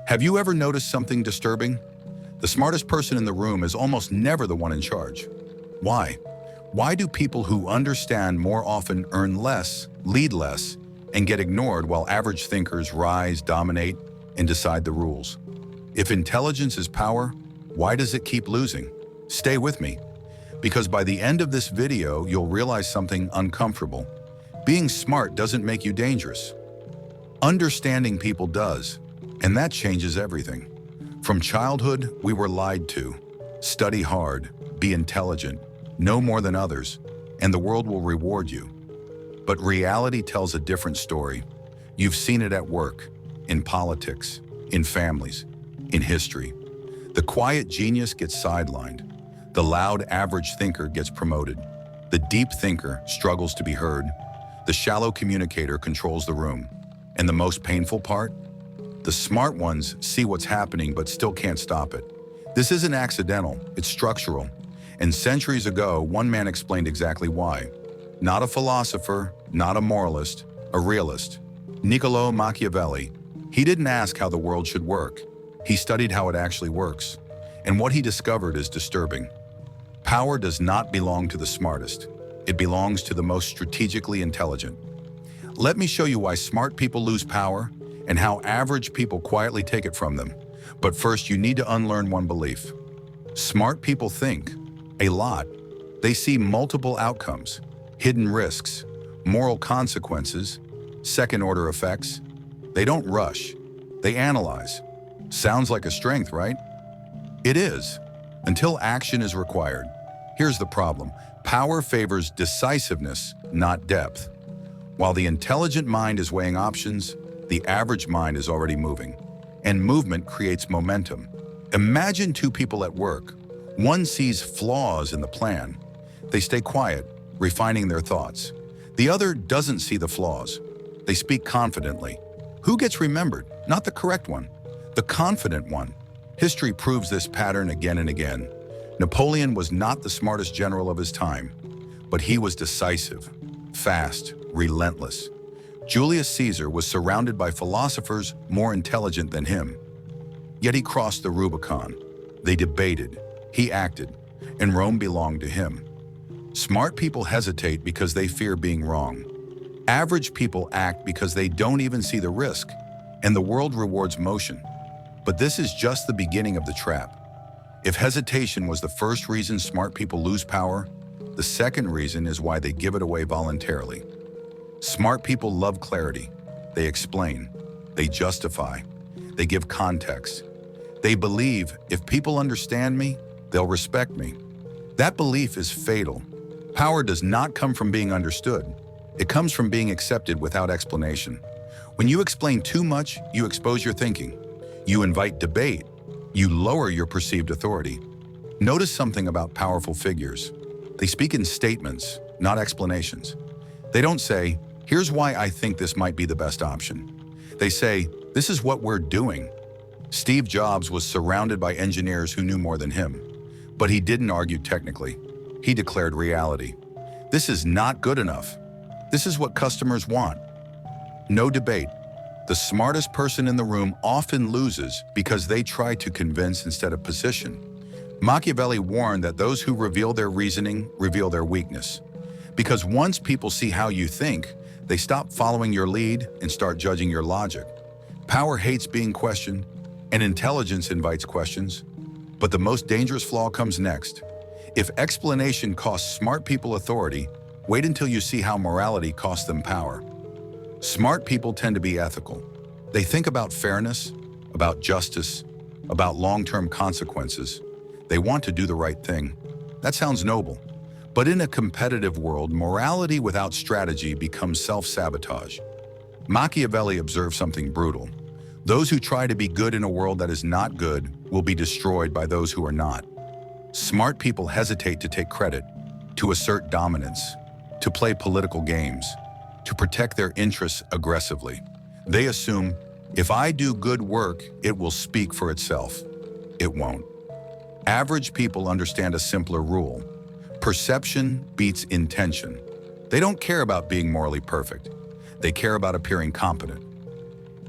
Have you ever noticed something disturbing? The smartest person in the room is almost never the one in charge. Why? Why do people who understand more often earn less, lead less, and get ignored while average thinkers rise, dominate, and decide the rules? If intelligence is power, why does it keep losing? Stay with me, because by the end of this video, you'll realize something uncomfortable. Being smart doesn't make you dangerous. Understanding people does, and that changes everything. From childhood, we were lied to. Study hard, be intelligent, know more than others, and the world will reward you. But reality tells a different story. You've seen it at work, in politics, in families, in history. The quiet genius gets sidelined. The loud average thinker gets promoted. The deep thinker struggles to be heard. The shallow communicator controls the room. And the most painful part? The smart ones see what's happening but still can't stop it. This isn't accidental, it's structural. And centuries ago, one man explained exactly why. Not a philosopher, not a moralist, a realist. Niccolo Machiavelli. He didn't ask how the world should work. He studied how it actually works. And what he discovered is disturbing. Power does not belong to the smartest. It belongs to the most strategically intelligent. Let me show you why smart people lose power and how average people quietly take it from them. But first, you need to unlearn one belief. Smart people think a lot. They see multiple outcomes, hidden risks, moral consequences, second-order effects. They don't rush. They analyze. Sounds like a strength, right? It is, until action is required. Here's the problem. Power favors decisiveness, not depth. While the intelligent mind is weighing options, the average mind is already moving. And movement creates momentum. Imagine two people at work. One sees flaws in the plan. They stay quiet, refining their thoughts. The other doesn't see the flaws. They speak confidently. Who gets remembered? Not the correct one, the confident one. History proves this pattern again and again. Napoleon was not the smartest general of his time, but he was decisive, fast, relentless. Julius Caesar was surrounded by philosophers more intelligent than him. Yet he crossed the Rubicon. They debated, he acted, and Rome belonged to him. Smart people hesitate because they fear being wrong. Average people act because they don't even see the risk, and the world rewards motion. But this is just the beginning of the trap. If hesitation was the first reason smart people lose power, the second reason is why they give it away voluntarily. Smart people love clarity. They explain, they justify, they give context. They believe if people understand me, they'll respect me. That belief is fatal. Power does not come from being understood. It comes from being accepted without explanation. When you explain too much, you expose your thinking. You invite debate. You lower your perceived authority. Notice something about powerful figures. They speak in statements, not explanations. They don't say, "Here's why I think this might be the best option." They say, "This is what we're doing." Steve Jobs was surrounded by engineers who knew more than him, but he didn't argue technically. He declared reality. This is not good enough. This is what customers want. No debate. The smartest person in the room often loses because they try to convince instead of position. Machiavelli warned that those who reveal their reasoning reveal their weakness. Because once people see how you think, they stop following your lead and start judging your logic. Power hates being questioned, and intelligence invites questions. But the most dangerous flaw comes next. If explanation costs smart people authority, wait until you see how morality costs them power. Smart people tend to be ethical. They think about fairness, about justice, about long-term consequences. They want to do the right thing. That sounds noble. But in a competitive world, morality without strategy becomes self-sabotage. Machiavelli observed something brutal. Those who try to be good in a world that is not good will be destroyed by those who are not. Smart people hesitate to take credit, to assert dominance, to play political games, to protect their interests aggressively. They assume, if I do good work, it will speak for itself. It won't. Average people understand a simpler rule. Perception beats intention. They don't care about being morally perfect. They care about appearing competent.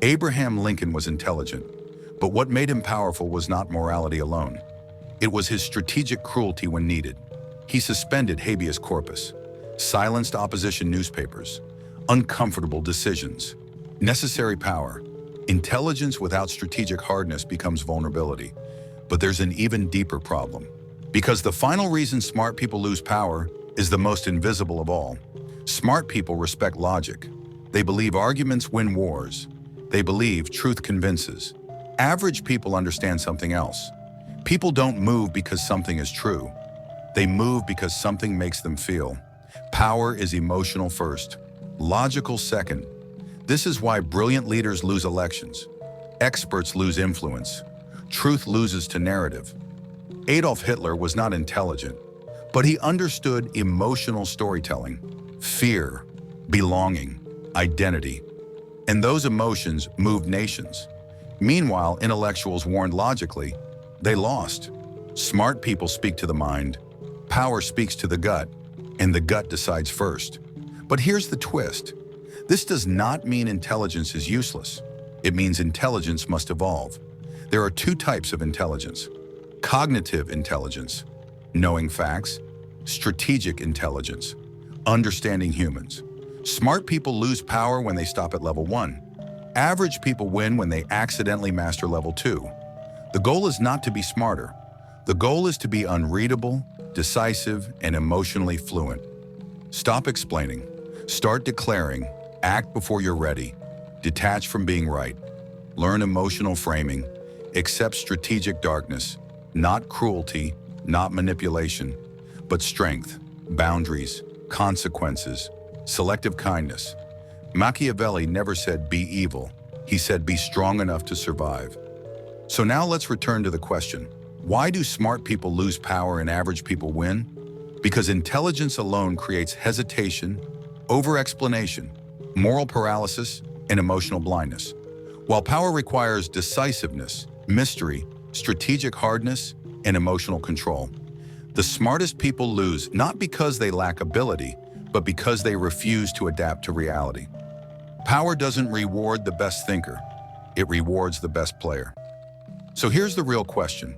Abraham Lincoln was intelligent, But what made him powerful was not morality alone. It was his strategic cruelty when needed. He suspended habeas corpus, silenced opposition newspapers, uncomfortable decisions, necessary power. Intelligence without strategic hardness becomes vulnerability. But there's an even deeper problem. Because the final reason smart people lose power is the most invisible of all. Smart people respect logic. They believe arguments win wars. They believe truth convinces. Average people understand something else. People don't move because something is true. They move because something makes them feel. Power is emotional first, logical second. This is why brilliant leaders lose elections. Experts lose influence. Truth loses to narrative. Adolf Hitler was not intelligent, but he understood emotional storytelling, fear, belonging, identity. And those emotions moved nations. Meanwhile, intellectuals warned logically. They lost. Smart people speak to the mind. Power speaks to the gut, and the gut decides first. But here's the twist. This does not mean intelligence is useless. It means intelligence must evolve. There are two types of intelligence: cognitive intelligence, knowing facts; strategic intelligence, understanding humans. Smart people lose power when they stop at level 1. Average people win when they accidentally master level 2. The goal is not to be smarter. The goal is to be unreadable, decisive, and emotionally fluent. Stop explaining. Start declaring. Act before you're ready. Detach from being right. Learn emotional framing. Accept strategic darkness. Not cruelty, not manipulation, but strength, boundaries, consequences, selective kindness. Machiavelli never said be evil. He said be strong enough to survive. So now let's return to the question. Why do smart people lose power and average people win? Because intelligence alone creates hesitation, over-explanation, moral paralysis, and emotional blindness. While power requires decisiveness, mystery, strategic hardness, and emotional control. The smartest people lose not because they lack ability, but because they refuse to adapt to reality. Power doesn't reward the best thinker. It rewards the best player. So here's the real question.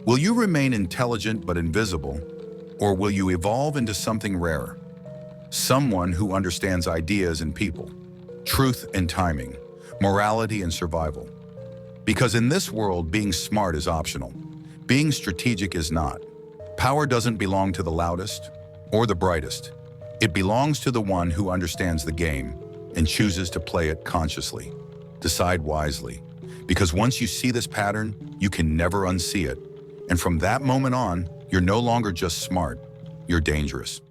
Will you remain intelligent but invisible, or will you evolve into something rarer? Someone who understands ideas and people, truth and timing, morality and survival. Because in this world, being smart is optional. Being strategic is not. Power doesn't belong to the loudest or the brightest. It belongs to the one who understands the game and chooses to play it consciously. Decide wisely. Because once you see this pattern, you can never unsee it. And from that moment on, you're no longer just smart, you're dangerous.